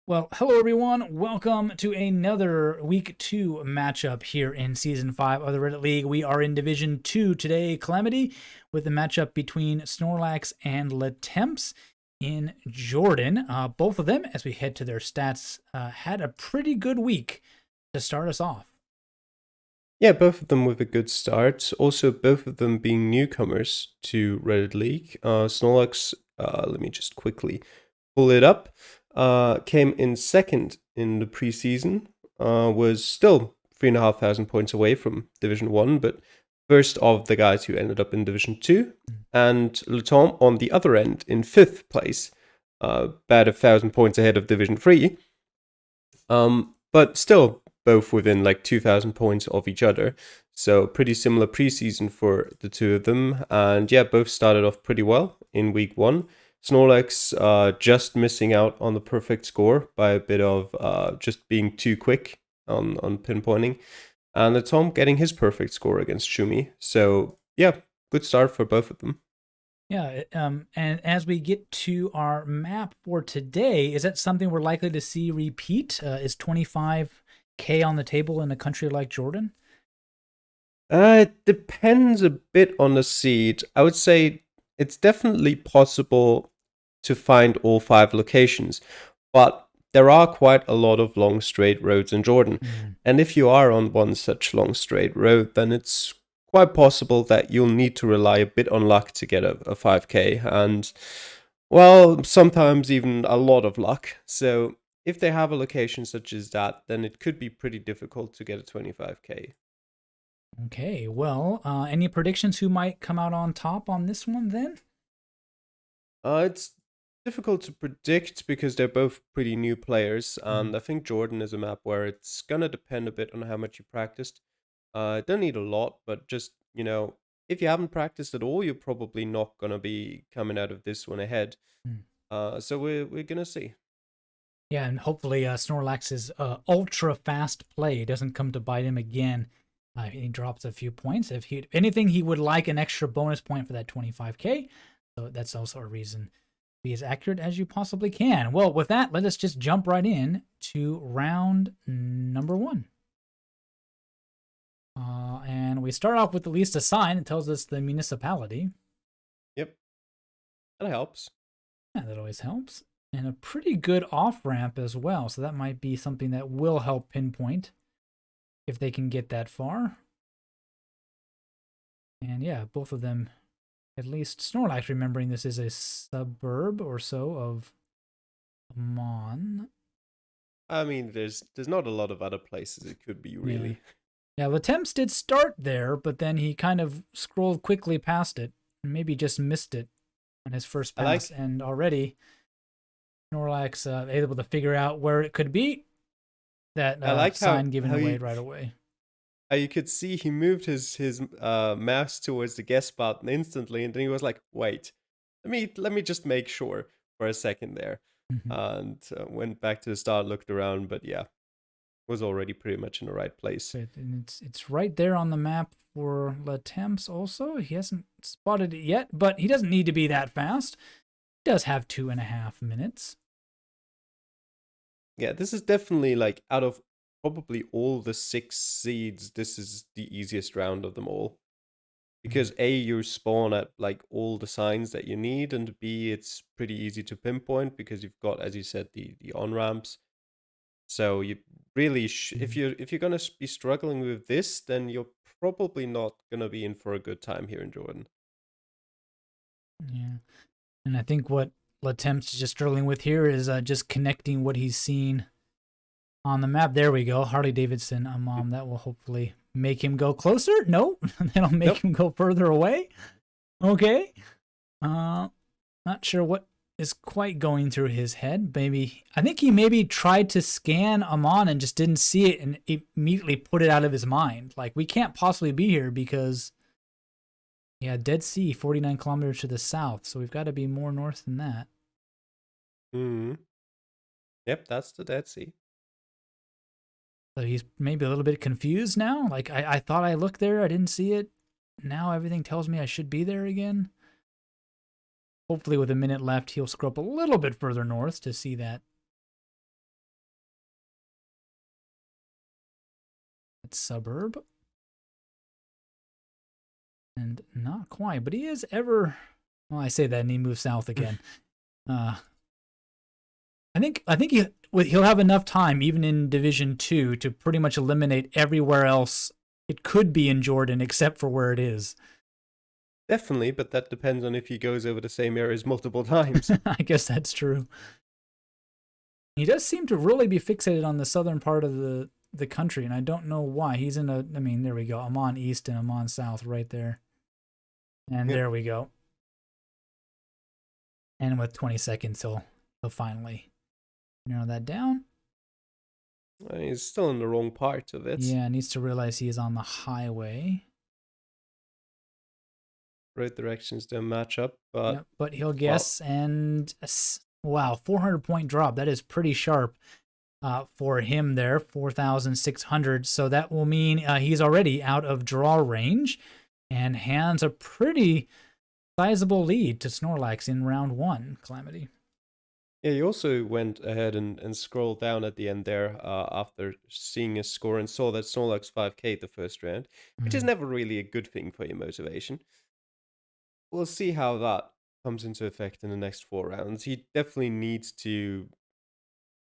Well, hello everyone. Welcome to another week 2 matchup here in season 5 of the Reddit League. We are in Division 2 today, Calamity, with the matchup between Snorlax and LeTemps in Jordan. Both of them, as we head to their stats, had a pretty good week to start us off. Yeah, both of them with a good start. Also, both of them being newcomers to Reddit League. Snorlax, let me just quickly pull it up, came in second in the preseason, was still 3,500 points away from Division 1, but first of the guys who ended up in Division 2. And LeTemps on the other end in fifth place, about 1,000 points ahead of Division 3. But still both within like 2,000 points of each other. So pretty similar preseason for the two of them. And yeah, both started off pretty well in week 1. Snorlax just missing out on the perfect score by a bit of just being too quick on pinpointing. And LeTemps getting his perfect score against Shumi. So yeah, good start for both of them. Yeah, and as we get to our map for today, is that something we're likely to see repeat? Is 25K on the table in a country like Jordan? It depends a bit on the seed. I would say it's definitely possible to find all 5 locations, but there are quite a lot of long straight roads in Jordan. And if you are on one such long straight road, then it's quite possible that you'll need to rely a bit on luck to get a 5K. And, well, sometimes even a lot of luck. So if they have a location such as that, then it could be pretty difficult to get a 25K. Okay, well, any predictions who might come out on top on this one then? It's difficult to predict because they're both pretty new players, and I think Jordan is a map where it's gonna depend a bit on how much you practiced. Don't need a lot, but just if you haven't practiced at all, you're probably not gonna be coming out of this one ahead. Mm. So we're gonna see. Yeah, and hopefully Snorlax's ultra fast play doesn't come to bite him again. He drops a few points. If anything, he would like an extra bonus point for that 25K. So that's also a reason to be as accurate as you possibly can. Well, with that, let us just jump right in to round number 1. And we start off with at least a sign that tells us the municipality. Yep, that helps. Yeah, that always helps. And a pretty good off ramp as well. So that might be something that will help pinpoint if they can get that far. And yeah, both of them, at least Snorlax, remembering this is a suburb or so of Mon. I mean, there's not a lot of other places it could be Yeah. really. Yeah, LeTemps did start there, but then he kind of scrolled quickly past it and maybe just missed it on his first I pass. like And already Snorlax able to figure out where it could be. That I like sign given how away you right away. you could see he moved his mouse towards the guest button instantly, and then he was like, "Wait, let me just make sure for a second there," Mhm. and went back to the start, looked around, but yeah, was already pretty much in the right place. And it's right there on the map for LeTemps also. He hasn't spotted it yet, but he doesn't need to be that fast. He does have 2.5 minutes. Yeah, this is definitely like out of probably all the 6 seeds, this is the easiest round of them all. Because A, you spawn at like all the signs that you need, and B, it's pretty easy to pinpoint because you've got, as you said, the on ramps. So you really, Mhm. if you're gonna be struggling with this, then you're probably not gonna be in for a good time here in Jordan. Yeah. And I think what LeTemps is just struggling with here is just connecting what he's seen on the map. There we go. Harley Davidson, a mom. That will hopefully make him go closer. No, that'll make Nope. him go further away. Okay. Uh, Not sure what is quite going through his head. Maybe I think he maybe tried to scan Amon and just didn't see it and immediately put it out of his mind. Like we can't possibly be here because yeah, Dead Sea, 49 kilometers to the south. So we've got to be more north than that. Hmm. Yep, that's the Dead Sea. So he's maybe a little bit confused now. Like I thought I looked there, I didn't see it. Now everything tells me I should be there again. Hopefully, with a minute left, he'll scroll up a little bit further north to see that suburb. And not quite, but he is ever... Well, I say that and he moves south again. I think he'll have enough time, even in Division 2, to pretty much eliminate everywhere else it could be in Jordan, except for where it is. Definitely, but that depends on if he goes over the same areas multiple times. I guess that's true. He does seem to really be fixated on the southern part of the country, and I don't know why. He's in a... I mean, there we go. Amman East and Amman South right there. And there we go. And with 20 seconds, he'll finally narrow that down. He's still in the wrong part of it. Yeah, needs to realize he is on the highway. Road directions don't match up, but... Yep, but he'll guess, and wow, 400-point drop. That is pretty sharp for him there, 4,600. So that will mean he's already out of draw range and hands a pretty sizable lead to Snorlax in round 1, Calamity. Yeah, he also went ahead and scrolled down at the end there after seeing his score and saw that Snorlax 5K the first round, which is never really a good thing for your motivation. We'll see how that comes into effect in the next 4 rounds. He definitely needs to,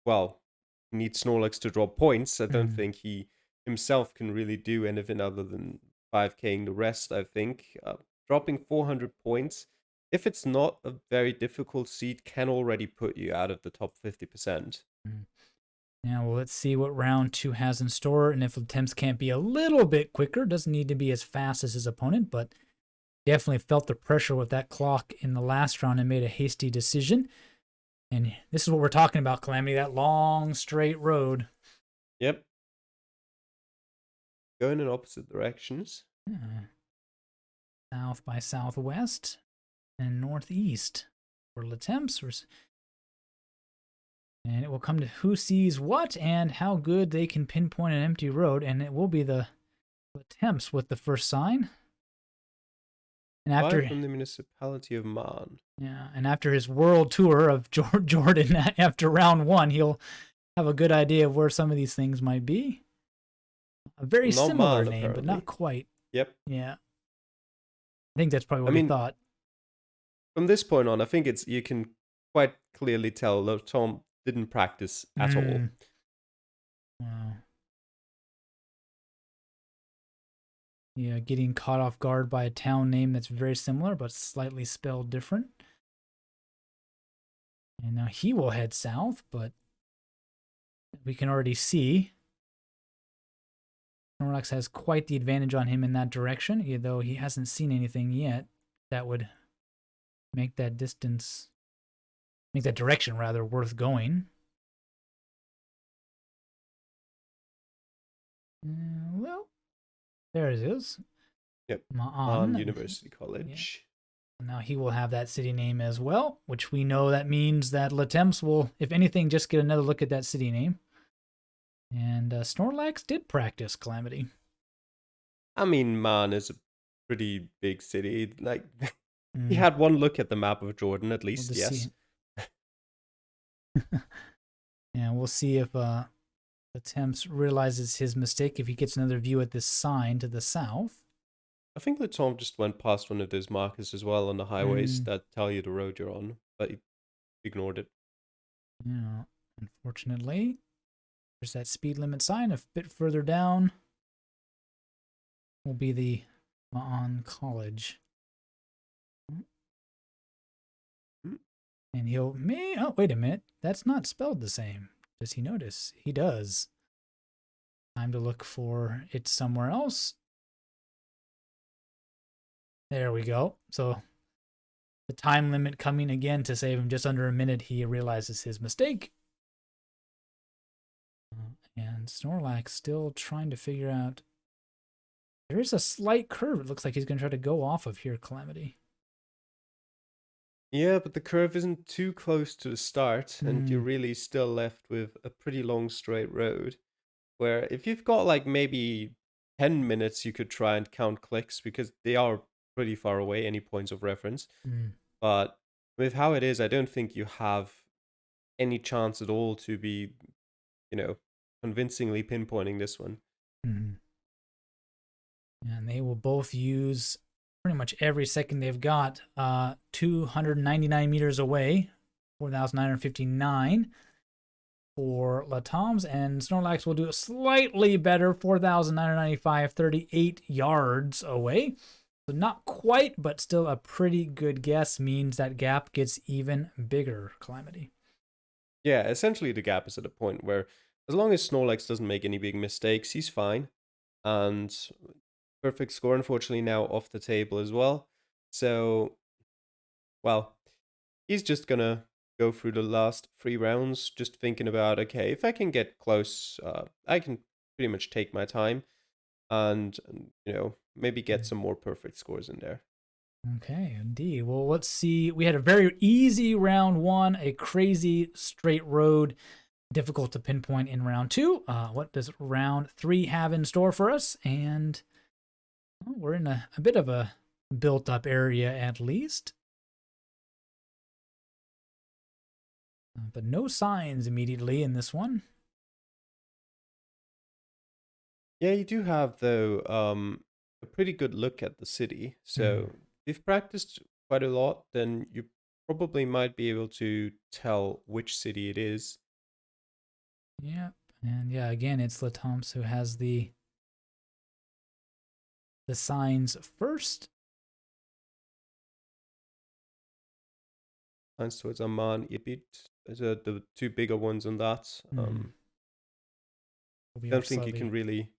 well, he needs Snorlax to drop points. I don't think he himself can really do anything other than 5K'ing the rest, I think. Dropping 400 points, if it's not a very difficult seed, can already put you out of the top 50%. Now, well, let's see what round 2 has in store, and if LeTemps can't be a little bit quicker, doesn't need to be as fast as his opponent, but definitely felt the pressure with that clock in the last round and made a hasty decision. And this is what we're talking about, Calamity, that long, straight road. Yep. Going in opposite directions. South by southwest and northeast for LeTemps. And it will come to who sees what and how good they can pinpoint an empty road. And it will be the LeTemps with the first sign. And after from the municipality of Man. Yeah, and after his world tour of Jordan after round 1, he'll have a good idea of where some of these things might be. A very similar name, apparently. But not quite. Yep. Yeah. I think that's probably what he thought. From this point on, I think you can quite clearly tell that Tom didn't practice at all. Wow. Yeah, getting caught off guard by a town name that's very similar, but slightly spelled different. And now he will head south, but we can already see Snorlax has quite the advantage on him in that direction, though he hasn't seen anything yet that would make that direction rather worth going. Well, there it is. Yep. On University College. Yeah. Now he will have that city name as well, which we know that means that LeTemps will, if anything, just get another look at that city name. And Snorlax did practice, Calamity. I mean, Man is a pretty big city. Like, he had one look at the map of Jordan, at least, yes. Yeah, we'll see if LeTemps realizes his mistake if he gets another view at this sign to the south. I think LeTemps just went past one of those markers as well on the highways that tell you the road you're on, but he ignored it. Yeah, unfortunately. There's that speed limit sign. A bit further down will be the on College. And he'll... Oh, wait a minute. That's not spelled the same. Does he notice? He does. Time to look for it somewhere else. There we go. So the time limit coming again to save him just under a minute. He realizes his mistake. And Snorlax still trying to figure out. There is a slight curve. It looks like he's going to try to go off of here, Calamity. Yeah, but the curve isn't too close to the start, and you're really still left with a pretty long straight road. Where if you've got like maybe 10 minutes, you could try and count clicks because they are pretty far away, any points of reference. But with how it is, I don't think you have any chance at all to be, convincingly pinpointing this one. And they will both use pretty much every second they've got. 299 meters away, 4,959 for LeTemps, and Snorlax will do it slightly better, 4,995, 38 yards away. So not quite, but still a pretty good guess. Means that gap gets even bigger, Calamity. Yeah, essentially the gap is at a point where as long as Snorlax doesn't make any big mistakes, he's fine. And perfect score, unfortunately, now off the table as well. So, well, he's just gonna go through the last 3 rounds, just thinking about, okay, if I can get close, I can pretty much take my time and, maybe get some more perfect scores in there. Okay, indeed. Well, let's see. We had a very easy round one, a crazy straight road, difficult to pinpoint in round two. What does round three have in store for us? And we're in a bit of a built up area at least. But no signs immediately in this one. Yeah, you do have, though, a pretty good look at the city. So if you've practiced quite a lot, then you probably might be able to tell which city it is. Yep. And yeah, again, it's LeTemps who has the signs first. Signs towards Amman, Ibit. Those are the two bigger ones on that. Don't think you can really.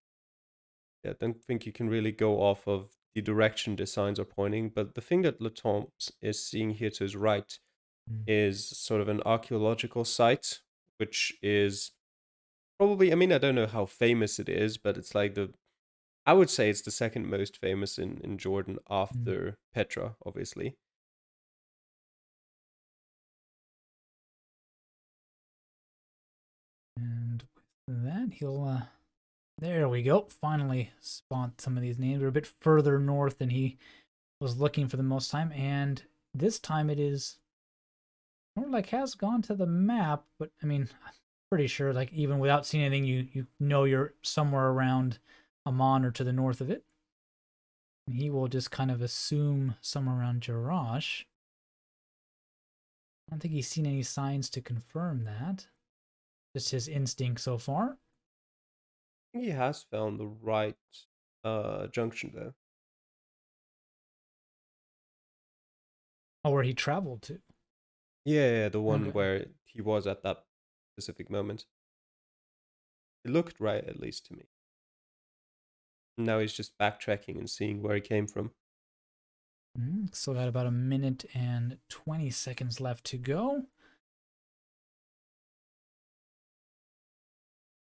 Yeah, don't think you can really go off of the direction the signs are pointing. But the thing that LeTemps is seeing here to his right is sort of an archaeological site, which is probably, I mean, I don't know how famous it is, but it's like I would say it's the second most famous in Jordan after Petra, obviously. And with that, he'll, there we go. Finally spot some of these names. We're a bit further north than he was looking for the most time. And this time it is, Snorlax has gone to the map, but I mean, I'm pretty sure, like, even without seeing anything, you know you're somewhere around Amman or to the north of it. And he will just kind of assume somewhere around Jarash. I don't think he's seen any signs to confirm that. Just his instinct so far. He has found the right junction, though. Oh, where he traveled to. Yeah, the one Okay. where he was at that specific moment. It looked right, at least to me. Now he's just backtracking and seeing where he came from. Still got about a minute and 20 seconds left to go.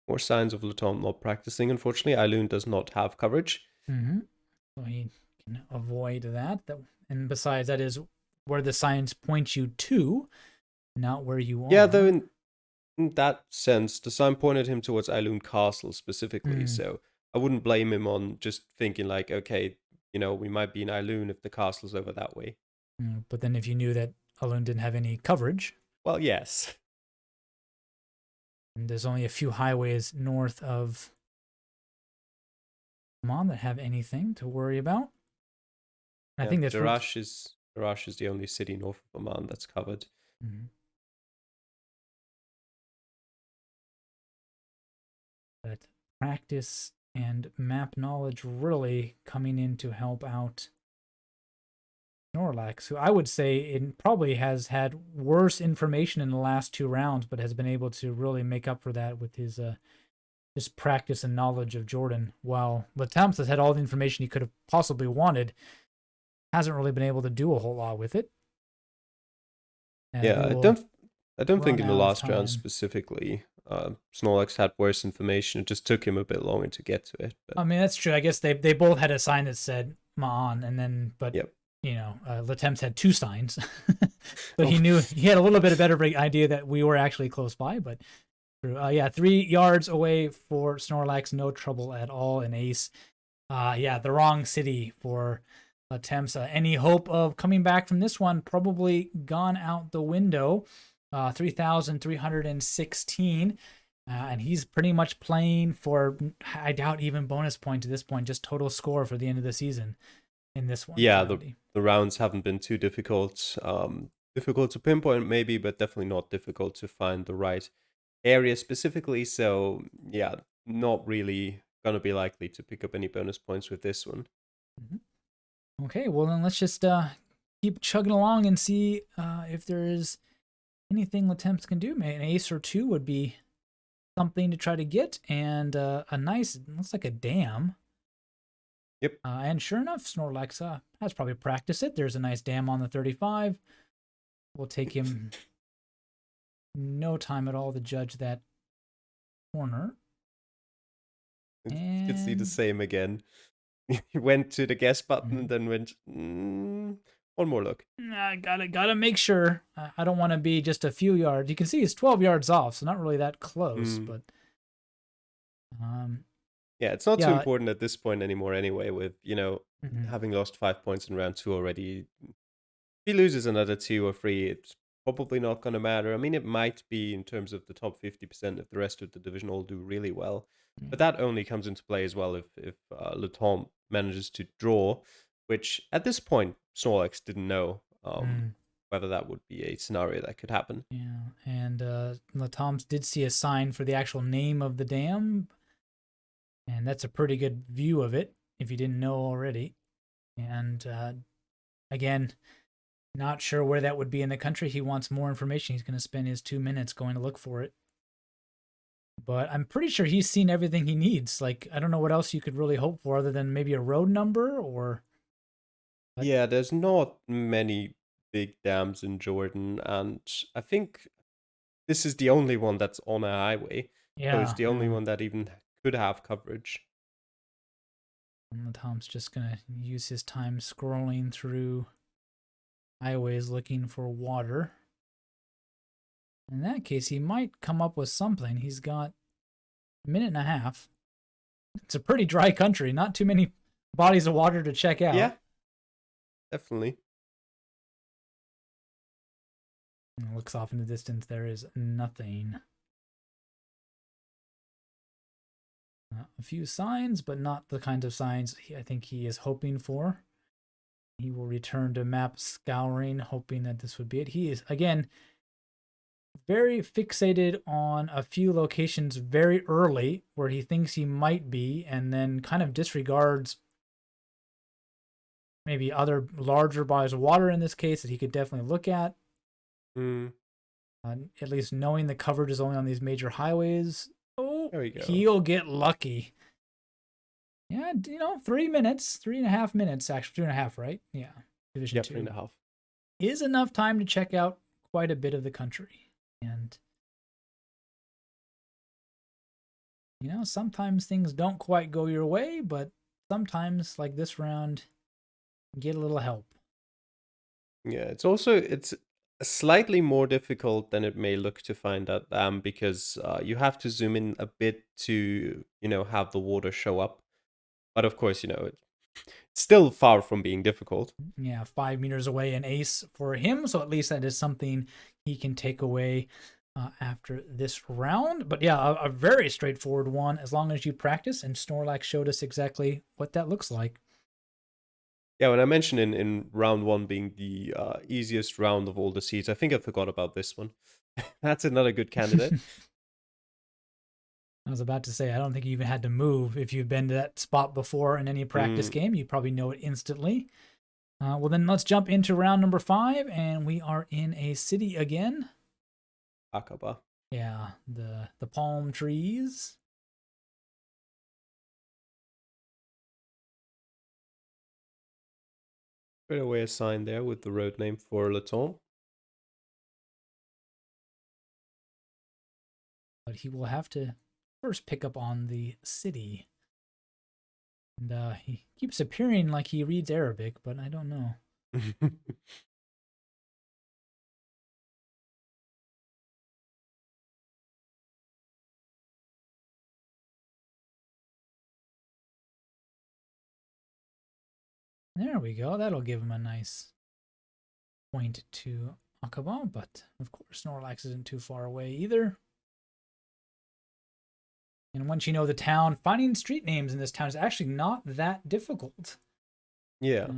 More signs of LeTemps not practicing. Unfortunately, Eiloon does not have coverage. So he can avoid that. And besides, that is where the signs point you to, not where you are. Yeah, though in that sense, the sign pointed him towards Eiloon Castle specifically, so I wouldn't blame him on just thinking like, okay, we might be in Eiloon if the castle's over that way. But then if you knew that Eiloon didn't have any coverage. Well, yes. And there's only a few highways north of Amman that have anything to worry about. Yeah, I think that's Jarash is the only city north of Amman that's covered. But practice and map knowledge really coming in to help out Snorlax, who I would say it probably has had worse information in the last 2 rounds, but has been able to really make up for that with his just practice and knowledge of Jordan. While LeTemps has had all the information he could have possibly wanted, hasn't really been able to do a whole lot with it. And yeah, I don't think in the last round specifically, Snorlax had worse information. It just took him a bit longer to get to it. But... I mean, that's true. I guess they both had a sign that said Ma'an, and then, but yep. LeTemps had 2 signs. So he had a little bit of better idea that we were actually close by, but 3 yards away for Snorlax, no trouble at all. An ace. The wrong city for LeTemps. Any hope of coming back from this one probably gone out the window. 3,316. And he's pretty much playing for, I doubt even bonus point to this point, just total score for the end of the season in this one, Yeah, Calamity. the rounds haven't been too difficult. Difficult to pinpoint maybe, but definitely not difficult to find the right area specifically. So yeah, not really gonna be likely to pick up any bonus points with this one. Okay, well then let's just keep chugging along and see if there is anything LeTemps can do. Maybe an ace or two would be something to try to get, and a nice, looks like a dam. Yep. And sure enough, Snorlax has probably practiced it. There's a nice dam on the 35. Will take him no time at all to judge that corner. You can see the And same again. He went to the guess button and Mhm. then went, one more look. I gotta make sure. I don't want to be just a few yards. You can see he's 12 yards off, so not really that close. Mm. But um, Yeah, it's not too yeah. important at this point anymore anyway, with, Mhm. having lost 5 points in round two already. If he loses another two or three, it's probably not going to matter. I mean, it might be in terms of the top 50% if the rest of the division all do really well. But that only comes into play as well if LeTemps manages to draw, which at this point, Snorlax didn't know Mm. whether that would be a scenario that could happen. Yeah, and LeTom's did see a sign for the actual name of the dam, and that's a pretty good view of it if you didn't know already. And again, not sure where that would be in the country. He wants more information. He's going to spend his 2 minutes going to look for it. But I'm pretty sure he's seen everything he needs. Like, I don't know what else you could really hope for other than maybe a road number or. But Yeah, there's not many big dams in Jordan, and I think this is the only one that's on a highway. So it's yeah, the only one that even could have coverage. and Tom's just going to use his time scrolling through highways looking for water. In that case, he might come up with something. He's got a minute and a half. It's a pretty dry country, not too many bodies of water to check Yeah, out. definitely. And looks off in the distance. There is nothing. A few signs, but not the kinds of signs I think he is hoping for. He will return to map scouring, hoping that this would be it. He is, again, very fixated on a few locations very early where he thinks he might be, and then kind of disregards maybe other larger bodies of water in this case that he could definitely look at. Mm, At least knowing the coverage is only on these major highways. Oh, there we go. he'll get lucky. Yeah, 3 minutes, 3.5 minutes, actually, 2.5, right? Yeah, Division Yep, 2 3.5. is enough time to check out quite a bit of the country. And, sometimes things don't quite go your way, but sometimes, like this round, you get a little help. Yeah, it's slightly more difficult than it may look to find that because you have to zoom in a bit to have the water show up. But of course, it's still far from being difficult. Yeah, 5 meters away, an ace for him. So at least that is something he can take away after this round. But yeah, a very straightforward one as long as you practice. And Snorlax showed us exactly what that looks like. Yeah, when I mentioned in round one being the easiest round of all the seeds, I think I forgot about this one. That's another good candidate. I was about to say, I don't think you even had to move. If you've been to that spot before in any practice Mm, game, you probably know it instantly. Well, then let's jump into round number 5, and we are in a city again. Akaba. Yeah, the palm trees. Straight away a sign there with the road name for LeTemps. But he will have to first pick up on the city. And he keeps appearing like he reads Arabic, but I don't know. There we go. That'll give him a nice point to Akaba, but of course Snorlax isn't too far away either. And once you know the town, finding street names in this town is actually not that difficult. Yeah.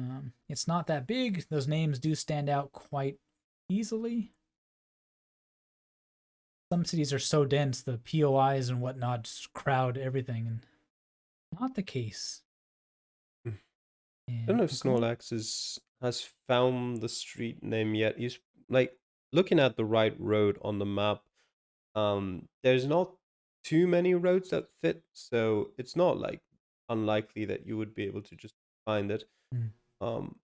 It's not that big. Those names do stand out quite easily. Some cities are so dense, the POIs and whatnot just crowd everything, and not the case. I don't know if Snorlax has found the street name yet. He's like looking at the right road on the map. There's not too many roads that fit, so it's not like unlikely that you would be able to just find it. Um,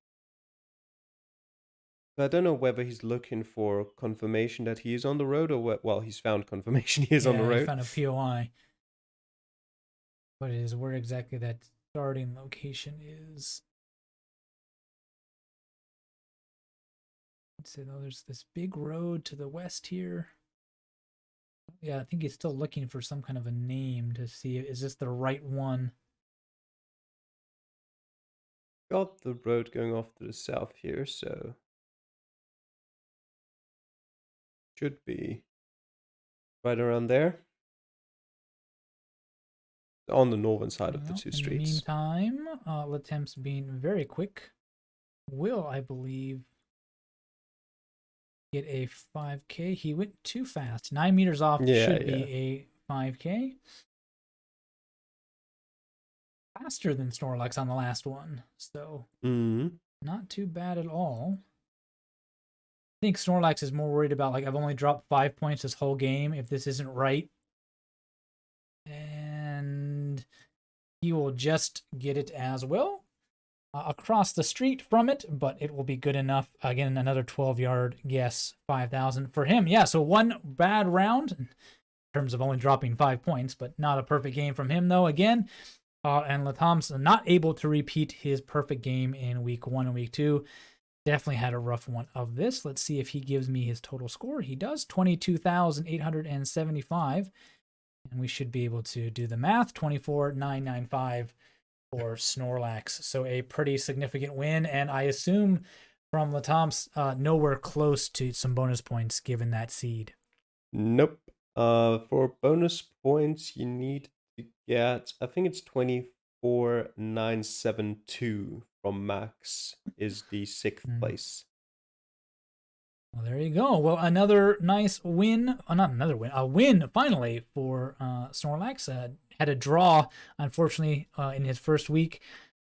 but I don't know whether he's looking for confirmation that he is on the road or well, he's found confirmation he is on the road. He found a POI. But it is where exactly that starting location is. I'd say though, there's this big road to the west here. Yeah, I think he's still looking for some kind of a name to see, is this the right one? Got the road going off to the south here, so should be right around there. On the northern side of the two streets. In the meantime, LeTemps being very quick will, I believe, get a 5K. He went too fast. 9 meters off should be a 5K. Faster than Snorlax on the last one, so not too bad at all. I think Snorlax is more worried about, like, I've only dropped 5 points this whole game. If this isn't right, and he will just get it as well across the street from it, but it will be good enough. Again, another 12-yard guess, 5,000 for him. Yeah, so one bad round in terms of only dropping 5 points, but not a perfect game from him, though, again. And LeTemps not able to repeat his perfect game in week 1 and week 2. Definitely had a rough one of this. Let's see if he gives me his total score. He does, 22,875. And we should be able to do the math, 24,995 for Snorlax. So a pretty significant win. And I assume from LeTemps, nowhere close to some bonus points given that seed. Nope. For bonus points, you need to get, I think it's 24,972 from Max is the 6th place. Well, there you go. Well, another nice win. Not another win. A win, finally, for Snorlax. Had a draw, unfortunately, in his first week.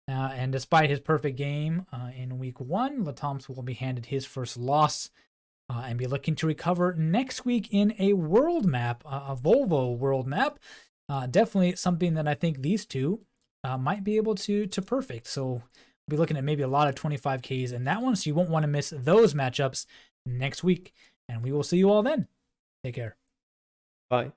And despite his perfect game in week 1, LeTemps will be handed his first loss and be looking to recover next week in a world map, a Volvo world map. Definitely something that I think these two might be able to perfect. So we'll be looking at maybe a lot of 25Ks in that one. So you won't want to miss those matchups next week. And we will see you all then. Take care. Bye.